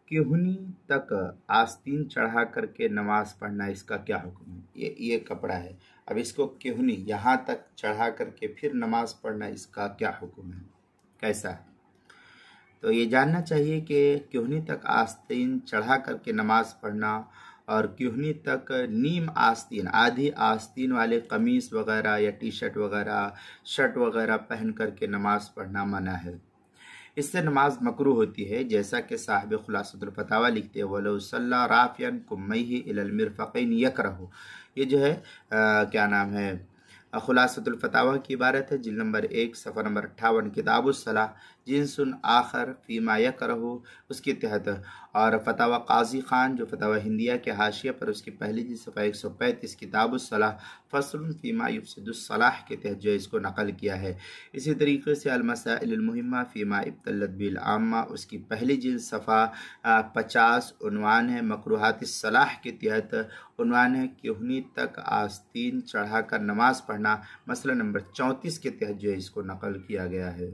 کہنی تک آستین چڑھا کر کے نماز پڑھنا، اس کا کیا حکم ہے؟ یہ کپڑا ہے، اب اس کو کہنی یہاں تک چڑھا کر کے پھر نماز پڑھنا، اس کا کیا حکم ہے، کیسا ہے؟ تو یہ جاننا چاہیے کہ کہنی تک آستین چڑھا کر کے نماز پڑھنا اور کہنی تک نیم آستین، آدھی آستین والے قمیص وغیرہ یا ٹی شرٹ وغیرہ، شرٹ وغیرہ پہن کر کے نماز پڑھنا منع ہے۔ اس سے نماز مکروہ ہوتی ہے، جیسا کہ صاحب خلاصۃ الفتاویٰ لکھتے ہیں وَلَوْ صَلَّى رَافِعًا كُمَّيْهِ إِلَى الْمِرْفَقَيْنِ يَكْرَهُ، یہ جو ہے کیا نام ہے، خلاصۃ الفتاویٰ کی عبارت ہے، جلد نمبر 1 صفحہ نمبر 58، کتاب الصلاۃ، جنس آخر فیما یکرہ، اس کے تحت، اور فتاویٰ قاضی خان جو فتاویٰ ہندیہ کے حاشیہ پر اس کی پہلی جلد صفحہ 135 کتاب الصلاۃ فصل فیما یفسد الصلاح کے تحت جو اس کو نقل کیا ہے۔ اسی طریقے سے المسائل المہمہ فیما ابتلت بالعامہ، اس کی پہلی جلد صفحہ 50 عنوان ہے مکروہات الصلاح کے تحت، عنوان ہے کہنی تک آستین چڑھا کر نماز پڑھنا، مسئلہ نمبر 34 کے تحت جو ہے اس کو نقل کیا گیا ہے۔